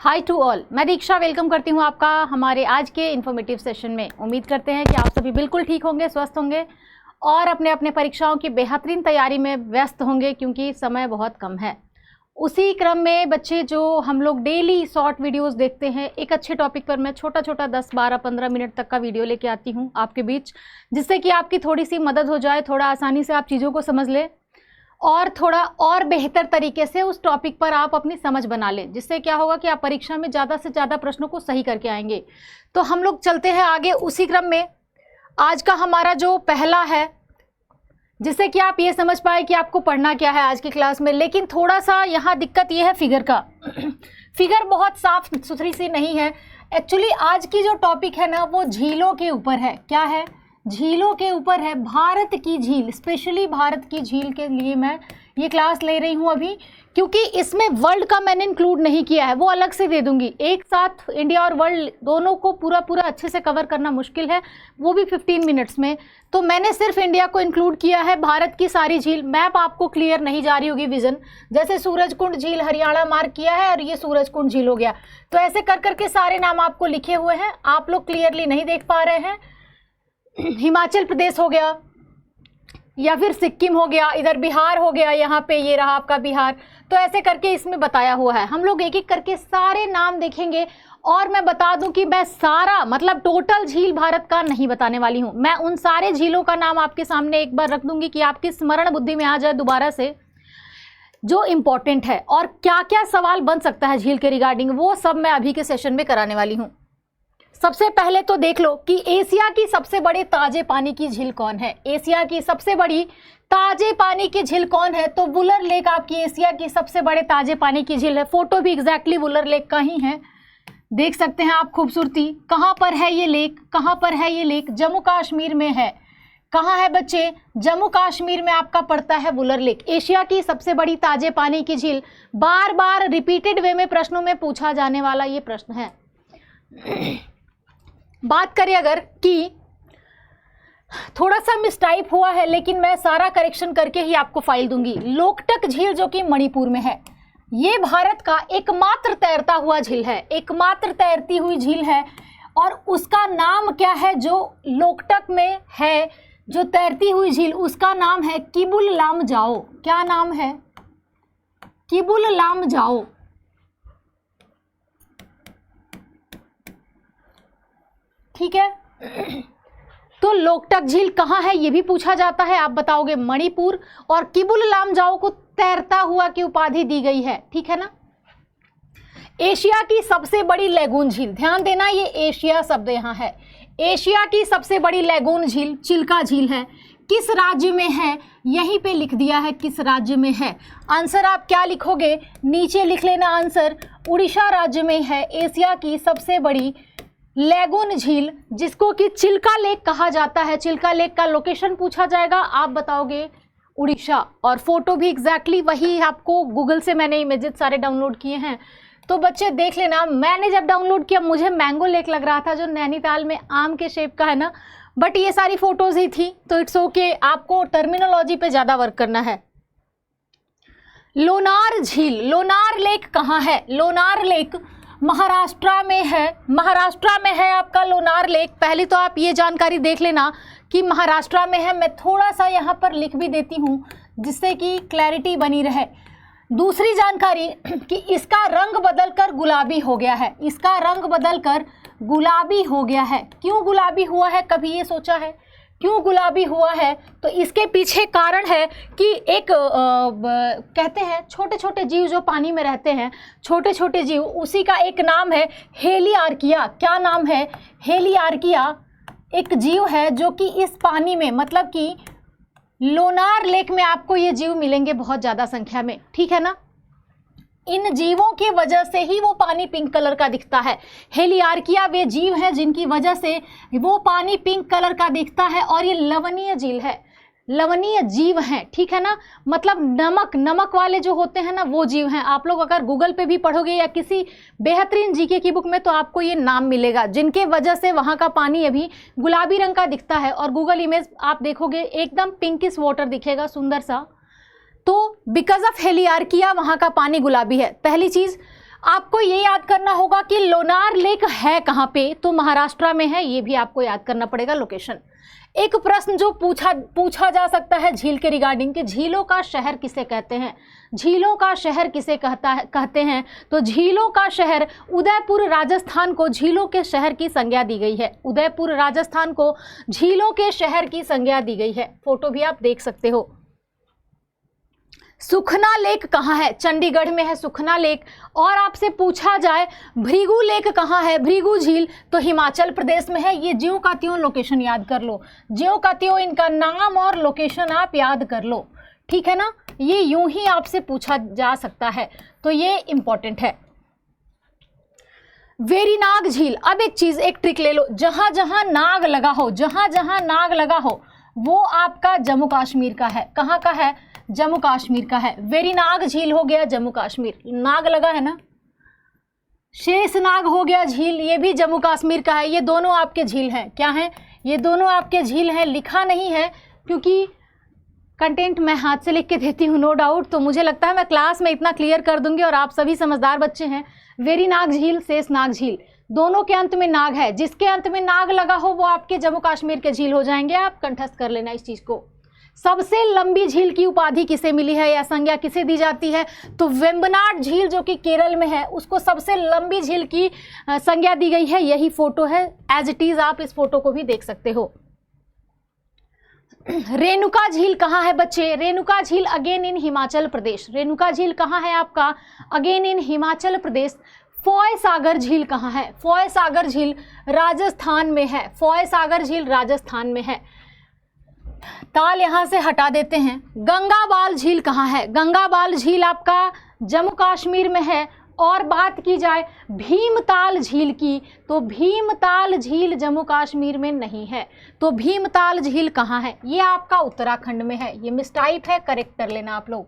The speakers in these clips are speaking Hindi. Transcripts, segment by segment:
हाय टू ऑल, मैं दीक्षा वेलकम करती हूँ आपका हमारे आज के इन्फॉर्मेटिव सेशन में। उम्मीद करते हैं कि आप सभी बिल्कुल ठीक होंगे, स्वस्थ होंगे और अपने अपने परीक्षाओं की बेहतरीन तैयारी में व्यस्त होंगे, क्योंकि समय बहुत कम है। उसी क्रम में बच्चे, जो हम लोग डेली शॉर्ट वीडियोस देखते हैं, एक अच्छे टॉपिक पर मैं छोटा छोटा 10, 12, 15 मिनट तक का वीडियो लेके आती हूँ आपके बीच, जिससे कि आपकी थोड़ी सी मदद हो जाए, थोड़ा आसानी से आप चीज़ों को समझ लें और थोड़ा और बेहतर तरीके से उस टॉपिक पर आप अपनी समझ बना लें, जिससे क्या होगा कि आप परीक्षा में ज़्यादा से ज़्यादा प्रश्नों को सही करके आएंगे। तो हम लोग चलते हैं आगे उसी क्रम में। आज का हमारा जो पहला है, जिससे कि आप ये समझ पाए कि आपको पढ़ना क्या है आज की क्लास में। लेकिन थोड़ा सा यहाँ दिक्कत ये है फिगर का फिगर बहुत साफ सुथरी सी नहीं है। एक्चुअली आज की जो टॉपिक है ना, वो झीलों के ऊपर है। क्या है? झीलों के ऊपर है। भारत की झील, स्पेशली भारत की झील के लिए मैं ये क्लास ले रही हूँ अभी, क्योंकि इसमें वर्ल्ड का मैंने इंक्लूड नहीं किया है, वो अलग से दे दूंगी। एक साथ इंडिया और वर्ल्ड दोनों को पूरा अच्छे से कवर करना मुश्किल है, वो भी 15 मिनट्स में। तो मैंने सिर्फ इंडिया को इंक्लूड किया है। भारत की सारी झील, मैप आपको क्लियर नहीं जा रही होगी विजन, जैसे सूरजकुंड झील हरियाणा मार्क किया है और ये सूरजकुंड झील हो गया। तो ऐसे कर करके सारे नाम आपको लिखे हुए हैं, आप लोग क्लियरली नहीं देख पा रहे हैं। हिमाचल प्रदेश हो गया या फिर सिक्किम हो गया, इधर बिहार हो गया, यहाँ पे ये रहा आपका बिहार। तो ऐसे करके इसमें बताया हुआ है। हम लोग एक एक करके सारे नाम देखेंगे। और मैं बता दूं कि मैं सारा मतलब टोटल झील भारत का नहीं बताने वाली हूँ। मैं उन सारे झीलों का नाम आपके सामने एक बार रख दूंगी कि आपकी स्मरण बुद्धि में आ जाए दोबारा से, जो इम्पोर्टेंट है। और क्या क्या सवाल बन सकता है झील के रिगार्डिंग, वो सब मैं अभी के सेशन में कराने वाली हूँ। सबसे पहले तो देख लो कि एशिया की सबसे बड़ी ताजे पानी की झील कौन है। एशिया की सबसे बड़ी ताजे पानी की झील कौन है? तो वुलर लेक आपकी एशिया की सबसे बड़े ताजे पानी की झील है। फोटो भी एग्जैक्टली वुलर लेक का ही है, देख सकते हैं आप खूबसूरती। कहाँ पर है ये लेक? कहाँ पर है ये लेक? जम्मू कश्मीर में है। कहाँ है बच्चे? जम्मू कश्मीर में आपका पड़ता है वुलर लेक। एशिया की सबसे बड़ी ताजे पानी की झील, बार बार रिपीटेड वे में प्रश्नों में पूछा जाने वाला ये प्रश्न है। बात करें अगर कि थोड़ा सा मिसटाइप हुआ है, लेकिन मैं सारा करेक्शन करके ही आपको फाइल दूंगी। लोकटक झील जो कि मणिपुर में है, ये भारत का एकमात्र तैरता हुआ झील है, एकमात्र तैरती हुई झील है। और उसका नाम क्या है जो लोकटक में है, जो तैरती हुई झील, उसका नाम है किबुल लामजाओ। क्या नाम है? किबुल लामजाओ। ठीक है। तो लोकटक झील कहाँ है ये भी पूछा जाता है, आप बताओगे मणिपुर। और किबुल लामजाओ को तैरता हुआ की उपाधि दी गई है, ठीक है ना। एशिया की सबसे बड़ी लैगून झील, ध्यान देना ये एशिया शब्द यहाँ है। एशिया की सबसे बड़ी लैगून झील चिल्का झील है। किस राज्य में है? यहीं पे लिख दिया है किस राज्य में है। आंसर आप क्या लिखोगे? नीचे लिख लेना आंसर। उड़ीसा राज्य में है एशिया की सबसे बड़ी लैगून झील, जिसको कि चिल्का लेक कहा जाता है। चिल्का लेक का लोकेशन पूछा जाएगा, आप बताओगे उड़ीसा। और फोटो भी एग्जैक्टली वही आपको गूगल से मैंने इमेजेस सारे डाउनलोड किए हैं। तो बच्चे देख लेना, मैंने जब डाउनलोड किया मुझे मैंगो लेक लग रहा था, जो नैनीताल में आम के शेप का है ना, बट ये सारी फोटोज ही थी। तो इट्स ओके, आपको टर्मिनोलॉजी पे ज्यादा वर्क करना है। लोनार झील, लोनार लेक कहाँ है? लोनार लेक महाराष्ट्र में है। महाराष्ट्र में है आपका लोनार लेक। पहले तो आप ये जानकारी देख लेना कि महाराष्ट्र में है। मैं थोड़ा सा यहाँ पर लिख भी देती हूँ, जिससे कि क्लैरिटी बनी रहे। दूसरी जानकारी कि इसका रंग बदलकर गुलाबी हो गया है। इसका रंग बदलकर गुलाबी हो गया है। क्यों गुलाबी हुआ है? कभी ये सोचा है क्यों गुलाबी हुआ है? तो इसके पीछे कारण है कि एक कहते हैं छोटे छोटे जीव जो पानी में रहते हैं, छोटे छोटे जीव, उसी का एक नाम है हेलियार्किया। क्या नाम है? हेलियार्किया एक जीव है जो कि इस पानी में, मतलब कि लोनार लेक में आपको ये जीव मिलेंगे बहुत ज़्यादा संख्या में, ठीक है ना। इन जीवों की वजह से ही वो पानी पिंक कलर का दिखता है। हेलियार्किया वे जीव हैं जिनकी वजह से वो पानी पिंक कलर का दिखता है। और ये लवणीय झील है, लवणीय जीव हैं, ठीक है ना। मतलब नमक वाले जो होते हैं ना, वो जीव हैं। आप लोग अगर गूगल पे भी पढ़ोगे या किसी बेहतरीन जीके की बुक में, तो आपको ये नाम मिलेगा, जिनके वजह से वहाँ का पानी अभी गुलाबी रंग का दिखता है। और गूगल इमेज आप देखोगे एकदम पिंकिश वाटर दिखेगा, सुंदर सा। तो बिकॉज ऑफ हेलियार्किया वहाँ का पानी गुलाबी है, पहली चीज़। आपको ये याद करना होगा कि लोनार लेक है कहाँ पे, तो महाराष्ट्र में है, ये भी आपको याद करना पड़ेगा लोकेशन। एक प्रश्न जो पूछा जा सकता है झील के रिगार्डिंग कि झीलों का शहर किसे कहते हैं, झीलों का शहर किसे कहते हैं, तो झीलों का शहर उदयपुर राजस्थान को झीलों के शहर की संज्ञा दी गई है। उदयपुर राजस्थान को झीलों के शहर की संज्ञा दी गई है। फोटो भी आप देख सकते हो। सुखना लेक कहाँ है, चंडीगढ़ में है सुखना लेक। और आपसे पूछा जाए भृगु लेक कहाँ है, भृगु झील, तो हिमाचल प्रदेश में है। ये ज्यों का त्यों लोकेशन याद कर लो, ज्यों का त्यों इनका नाम और लोकेशन आप याद कर लो, ठीक है ना। ये यूं ही आपसे पूछा जा सकता है, तो ये इंपॉर्टेंट है। वेरीनाग झील, अब एक चीज, एक ट्रिक ले लो, जहां जहां नाग लगा हो, जहां जहां नाग लगा हो वो आपका जम्मू कश्मीर का है। कहाँ का है, जम्मू कश्मीर का है। वेरीनाग झील हो गया जम्मू कश्मीर, नाग लगा है ना। शेषनाग हो गया झील, ये भी जम्मू कश्मीर का है। ये दोनों आपके झील हैं, क्या हैं, ये दोनों आपके झील हैं। लिखा नहीं है क्योंकि कंटेंट मैं हाथ से लिख के देती हूँ, नो डाउट, तो मुझे लगता है मैं क्लास में इतना क्लियर कर दूंगी और आप सभी समझदार बच्चे हैं। वेरीनाग झील, शेषनाग झील, दोनों के अंत में नाग है। जिसके अंत में नाग लगा हो वो आपके जम्मू कश्मीर के झील हो जाएंगे। आप कंठस्थ कर लेना इस चीज को। सबसे लंबी झील की उपाधि किसे मिली है या संज्ञा किसे दी जाती है, तो वेम्बनाड झील जो कि केरल में है उसको सबसे लंबी झील की संज्ञा दी गई है। यही फोटो है, एज इट इज आप इस फोटो को भी देख सकते हो। रेणुका झील कहाँ है बच्चे, रेणुका झील अगेन इन हिमाचल प्रदेश। रेणुका झील कहाँ है आपका, अगेन इन हिमाचल प्रदेश। फॉय सागर झील कहाँ है, फॉय सागर झील राजस्थान में है। फॉय सागर झील राजस्थान में है। ताल यहां से हटा देते हैं। गंगाबाल झील कहाँ है, गंगाबाल झील आपका जम्मू कश्मीर में है। और बात की जाए भीमताल झील की, तो भीमताल झील जम्मू कश्मीर में नहीं है। तो भीमताल झील कहाँ है, ये आपका उत्तराखंड में है। ये मिसटाइप है, करेक्ट कर लेना आप लोग।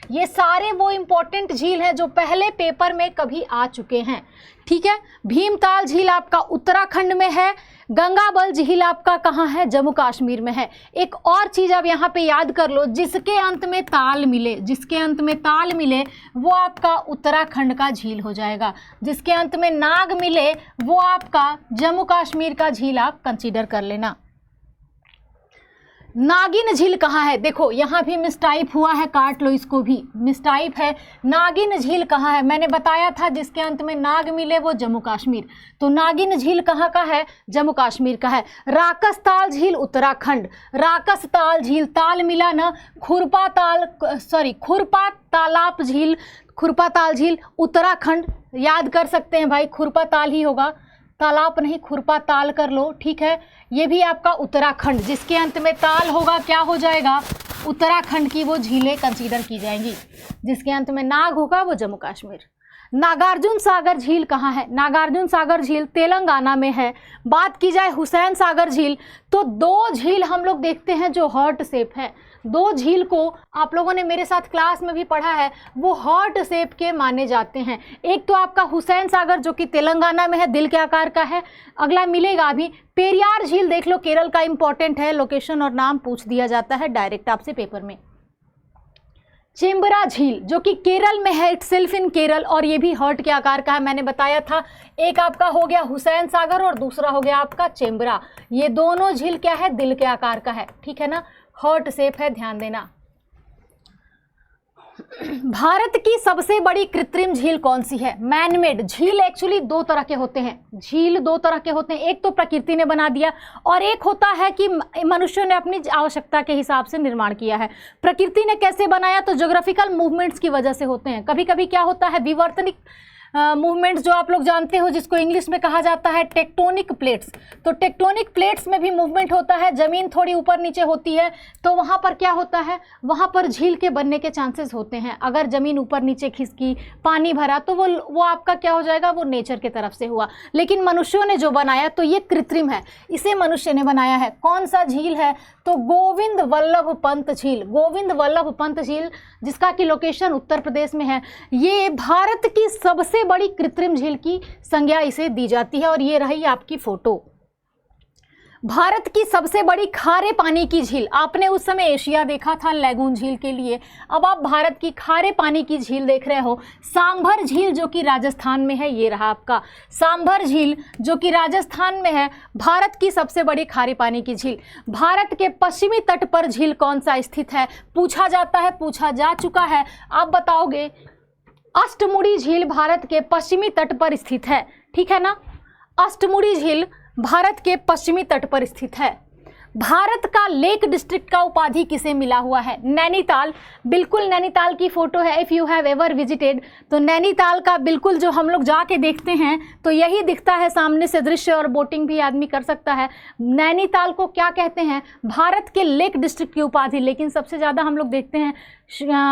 ये सारे वो इंपॉर्टेंट झील हैं जो पहले पेपर में कभी आ चुके हैं, ठीक है। भीमताल झील आपका उत्तराखंड में है। गंगाबल झील आपका कहाँ है, जम्मू कश्मीर में है। एक और चीज आप यहाँ पे याद कर लो, जिसके अंत में ताल मिले, जिसके अंत में ताल मिले वो आपका उत्तराखंड का झील हो जाएगा। जिसके अंत में नाग मिले वो आपका जम्मू कश्मीर का झील आप कंसीडर कर लेना। नागिन झील कहाँ है, देखो यहाँ भी मिसटाइप हुआ है, काट लो इसको भी, मिसटाइप है। नागिन झील कहाँ है, मैंने बताया था जिसके अंत में नाग मिले वो जम्मू कश्मीर। तो नागिन झील कहाँ का है, जम्मू कश्मीर का है। राकसताल झील उत्तराखंड। राकसताल झील, ताल मिला ना, खुरपा तालाब झील, खुरपा ताल झील उत्तराखंड। याद कर सकते हैं भाई, खुरपा ताल ही होगा, तालाब नहीं, खुरपा ताल कर लो, ठीक है। ये भी आपका उत्तराखंड, जिसके अंत में ताल होगा क्या हो जाएगा, उत्तराखंड की वो झीलें कंसीडर की जाएंगी। जिसके अंत में नाग होगा वो जम्मू कश्मीर। नागार्जुन सागर झील कहाँ है, नागार्जुन सागर झील तेलंगाना में है। बात की जाए हुसैन सागर झील, तो दो झील हम लोग देखते हैं जो हार्ट शेप है। दो झील को आप लोगों ने मेरे साथ क्लास में भी पढ़ा है, वो हार्ट शेप के माने जाते हैं। एक तो आपका हुसैन सागर जो कि तेलंगाना में है, दिल के आकार का है। अगला मिलेगा अभी पेरियार झील, देख लो केरल का इंपॉर्टेंट है, लोकेशन और नाम पूछ दिया जाता है डायरेक्ट आपसे पेपर में। चेम्बरा झील जो कि केरल में है, इट्स सेल्फ इन केरल, और ये भी हार्ट के आकार का है। मैंने बताया था, एक आपका हो गया हुसैन सागर और दूसरा हो गया आपका चेम्बरा। ये दोनों झील क्या है, दिल के आकार का है, ठीक है ना, हार्ट शेप है, ध्यान देना। भारत की सबसे बड़ी कृत्रिम झील कौन सी है, मैनमेड झील। एक्चुअली दो तरह के होते हैं, झील दो तरह के होते हैं, एक तो प्रकृति ने बना दिया और एक होता है कि मनुष्यों ने अपनी आवश्यकता के हिसाब से निर्माण किया है। प्रकृति ने कैसे बनाया, तो ज्योग्राफिकल मूवमेंट्स की वजह से होते हैं। कभी कभी क्या होता है, विवर्तनिक मूवमेंट्स जो आप लोग जानते हो, जिसको इंग्लिश में कहा जाता है टेक्टोनिक प्लेट्स। तो टेक्टोनिक प्लेट्स में भी मूवमेंट होता है, जमीन थोड़ी ऊपर नीचे होती है, तो वहाँ पर क्या होता है, वहाँ पर झील के बनने के चांसेस होते हैं। अगर जमीन ऊपर नीचे खिसकी, पानी भरा, तो वो आपका क्या हो जाएगा, वो नेचर के तरफ से हुआ। लेकिन मनुष्यों ने जो बनाया तो ये कृत्रिम है, इसे मनुष्य ने बनाया है। कौन सा झील है, तो गोविंद वल्लभ पंत झील। गोविंद वल्लभ पंत झील जिसका कि लोकेशन उत्तर प्रदेश में है, ये भारत की सबसे बड़ी कृत्रिम झील की संज्ञा इसे दी जाती है। और ये रही आपकी फोटो। भारत की सबसे बड़ी खारे पानी की झील, आपने उस समय एशिया देखा था लैगून झील के लिए, अब आप भारत की खारे पानी की झील देख रहे हो। सांभर झील जो कि राजस्थान में है, ये रहा आपका सांभर झील जो कि राजस्थान में है, भारत की सबसे बड़ी खारे पानी की झील। भारत के पश्चिमी तट पर झील कौन सा स्थित है, पूछा जाता है, पूछा जा चुका है, आप बताओगे। अष्टमुड़ी झील भारत के पश्चिमी तट पर स्थित है, ठीक है ना। अष्टमुड़ी झील भारत के पश्चिमी तट पर स्थित है। भारत का लेक डिस्ट्रिक्ट का उपाधि किसे मिला हुआ है, नैनीताल। बिल्कुल नैनीताल की फोटो है, if you have ever visited, तो नैनीताल का बिल्कुल जो हम लोग जाके देखते हैं तो यही दिखता है सामने से दृश्य, और बोटिंग भी आदमी कर सकता है। नैनीताल को क्या कहते हैं, भारत के लेक डिस्ट्रिक्ट की उपाधि। लेकिन सबसे ज़्यादा हम लोग देखते हैं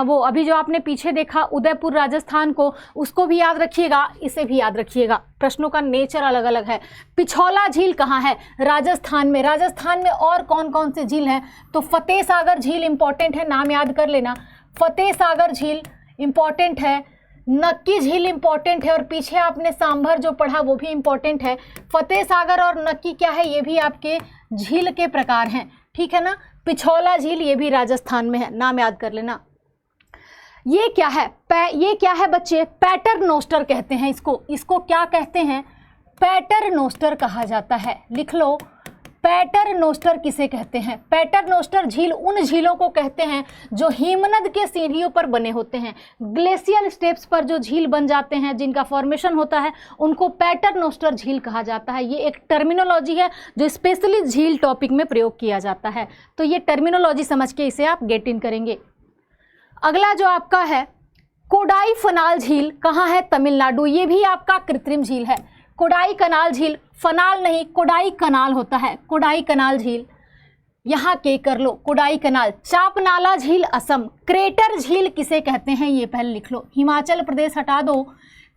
वो अभी जो आपने पीछे देखा उदयपुर राजस्थान को, उसको भी याद रखिएगा, इसे भी याद रखिएगा, प्रश्नों का नेचर अलग अलग है। पिछौला झील कहाँ है, राजस्थान में। राजस्थान में और कौन कौन से झील हैं, तो फतेह सागर झील इंपॉर्टेंट है, नाम याद कर लेना, फतेह सागर झील इंपॉर्टेंट है, नक्की झील इंपॉर्टेंट है, और पीछे आपने सांभर जो पढ़ा वो भी इंपॉर्टेंट है। फतेह सागर और नक्की क्या है, ये भी आपके झील के प्रकार हैं, ठीक है ना। पिछौला झील ये भी राजस्थान में है, नाम याद कर लेना। ये क्या है, ये क्या है बच्चे, पैटरनोस्टर कहते हैं इसको। इसको क्या कहते हैं, पैटरनोस्टर कहा जाता है, लिख लो। पैटरनोस्टर किसे कहते हैं, पैटरनोस्टर झील उन झीलों को कहते हैं जो हिमनद के सीढ़ियों पर बने होते हैं। ग्लेशियल स्टेप्स पर जो झील बन जाते हैं, जिनका फॉर्मेशन होता है, उनको पैटरनोस्टर झील कहा जाता है। ये एक टर्मिनोलॉजी है जो स्पेशली झील टॉपिक में प्रयोग किया जाता है, तो ये टर्मिनोलॉजी समझ के इसे आप गेट इन करेंगे। अगला जो आपका है कोडाई फनाल झील कहाँ है, तमिलनाडु। ये भी आपका कृत्रिम झील है। कोडाई कनाल झील, फनाल नहीं कोडाई कनाल होता है, कोडाई कनाल झील यहाँ के कर लो, कोडाई कनाल। चापनाला झील असम। क्रेटर झील किसे कहते हैं, ये पहले लिख लो, हिमाचल प्रदेश हटा दो।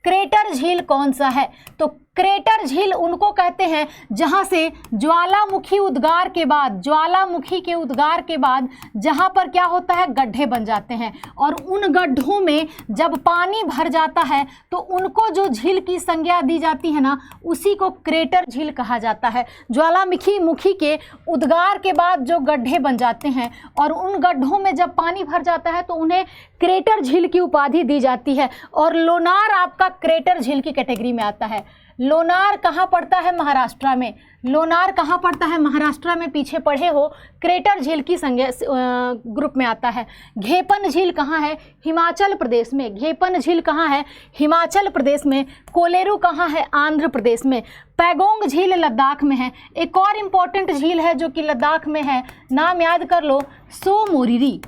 क्रेटर झील कौन सा है, तो क्रेटर झील उनको कहते हैं जहाँ से ज्वालामुखी उद्गार के बाद, ज्वालामुखी के उद्गार के बाद जहाँ पर क्या होता है, गड्ढे बन जाते हैं, और उन गड्ढों में जब पानी भर जाता है तो उनको जो झील की संज्ञा दी जाती है ना, उसी को क्रेटर झील कहा जाता है। ज्वालामुखी के उद्गार के बाद जो गड्ढे बन जाते हैं और उन गड्ढों में जब पानी भर जाता है तो उन्हें क्रेटर झील की उपाधि दी जाती है। और लोनार आपका क्रेटर झील की कैटेगरी में आता है। लोनार कहाँ पड़ता है, महाराष्ट्र में। लोनार कहाँ पड़ता है, महाराष्ट्र में, पीछे पढ़े हो, क्रेटर झील की संज्ञा ग्रुप में आता है। घेपन झील कहाँ है, हिमाचल प्रदेश में। घेपन झील कहाँ है, हिमाचल प्रदेश में। कोलेरू कहाँ है, आंध्र प्रदेश में। पैगोंग झील लद्दाख में है। एक और इम्पॉर्टेंट झील है जो कि लद्दाख में है, नाम याद कर लो, सो मोरिरी।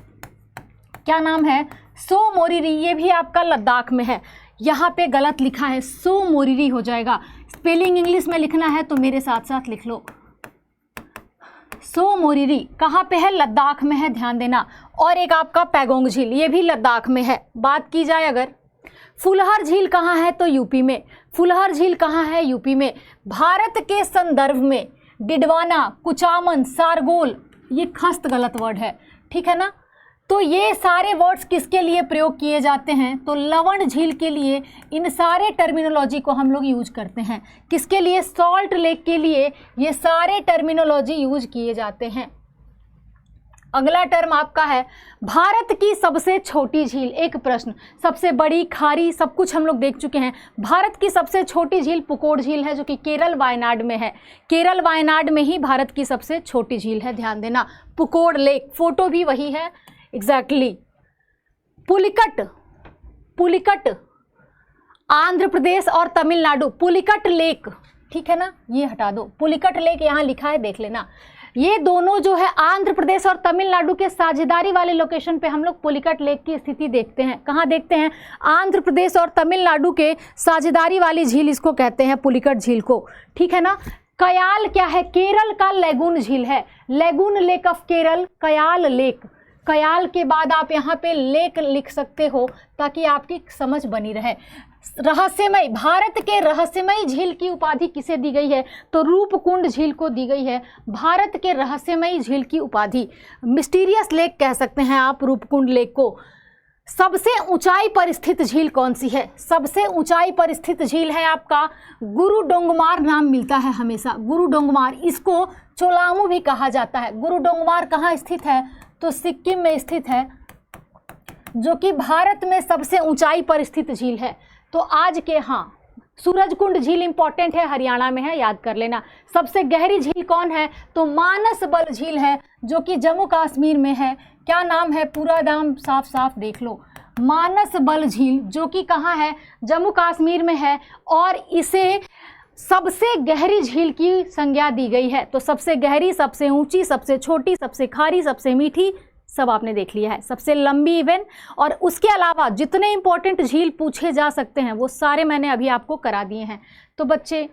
क्या नाम है, सो मोरिरी, ये भी आपका लद्दाख में है। यहाँ पे गलत लिखा है, सो मोरिरी हो जाएगा। स्पेलिंग इंग्लिश में लिखना है तो मेरे साथ साथ लिख लो। सो मोरिरी कहाँ पे है, लद्दाख में है, ध्यान देना। और एक आपका पैगोंग झील, ये भी लद्दाख में है। बात की जाए अगर फुलहर झील कहाँ है, तो यूपी में। फुलहर झील कहाँ है, यूपी में। भारत के संदर्भ में डिडवाना, कुचामन, सारगोल, ये खस्त गलत वर्ड है, ठीक है ना। तो ये सारे वर्ड्स किसके लिए प्रयोग किए जाते हैं, तो लवण झील के लिए इन सारे टर्मिनोलॉजी को हम लोग यूज करते हैं। किसके लिए, सॉल्ट लेक के लिए ये सारे टर्मिनोलॉजी यूज किए जाते हैं। अगला टर्म आपका है भारत की सबसे छोटी झील। एक प्रश्न, सबसे बड़ी, खारी, सब कुछ हम लोग देख चुके हैं। भारत की सबसे छोटी झील पुकोड़ झील है जो कि केरल वायनाड में है। केरल वायनाड में ही भारत की सबसे छोटी झील है, ध्यान देना। पुकोड़ लेक, फोटो भी वही है एग्जैक्टली। पुलिकट, पुलिकट आंध्र प्रदेश और तमिलनाडु। पुलिकट लेक, ठीक है ना, ये हटा दो, पुलिकट लेक यहाँ लिखा है, देख लेना। ये दोनों जो है आंध्र प्रदेश और तमिलनाडु के साझेदारी वाले लोकेशन पे हम लोग पुलिकट लेक की स्थिति देखते हैं। कहाँ देखते हैं, आंध्र प्रदेश और तमिलनाडु के साझेदारी वाली झील, इसको कहते हैं पुलिकट झील को, ठीक है ना। कयाल क्या है, केरल का लैगून झील है। Lagoon lake of Kerala, Kayal lake. कयाल के बाद आप यहाँ पे लेक लिख सकते हो ताकि आपकी समझ बनी रहे। रहस्यमय, भारत के रहस्यमय झील की उपाधि किसे दी गई है, तो रूपकुंड झील को दी गई है भारत के रहस्यमय झील की उपाधि। मिस्टीरियस लेक कह सकते हैं आप रूपकुंड लेक को। सबसे ऊंचाई पर स्थित झील कौन सी है? सबसे ऊंचाई पर स्थित झील है आपका गुरु डोंगमार, नाम मिलता है हमेशा गुरु डोंगमार। इसको चोलामू भी कहा जाता है। गुरु डोंगमार कहाँ स्थित है? तो सिक्किम में स्थित है, जो कि भारत में सबसे ऊंचाई पर स्थित झील है। तो आज के सूरजकुंड झील इंपॉर्टेंट है, हरियाणा में है, याद कर लेना। सबसे गहरी झील कौन है? तो मानस बल झील है, जो कि जम्मू कश्मीर में है। क्या नाम है? पूरा नाम साफ साफ देख लो, मानस बल झील, जो कि कहाँ है? जम्मू कश्मीर में है। और इसे सबसे गहरी झील की संज्ञा दी गई है। तो सबसे गहरी, सबसे ऊंची, सबसे छोटी, सबसे खारी, सबसे मीठी, सब आपने देख लिया है। सबसे लंबी इवन, और उसके अलावा जितने इंपॉर्टेंट झील पूछे जा सकते हैं वो सारे मैंने अभी आपको करा दिए हैं। तो बच्चे,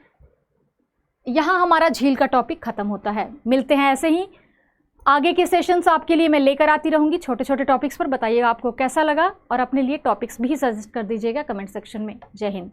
यहाँ हमारा झील का टॉपिक खत्म होता है। मिलते हैं ऐसे ही आगे के सेशंस आपके लिए मैं लेकर आती रहूँगी छोटे छोटे टॉपिक्स पर। बताइएगा आपको कैसा लगा, और अपने लिए टॉपिक्स भी सजेस्ट कर दीजिएगा कमेंट सेक्शन में। जय हिंद।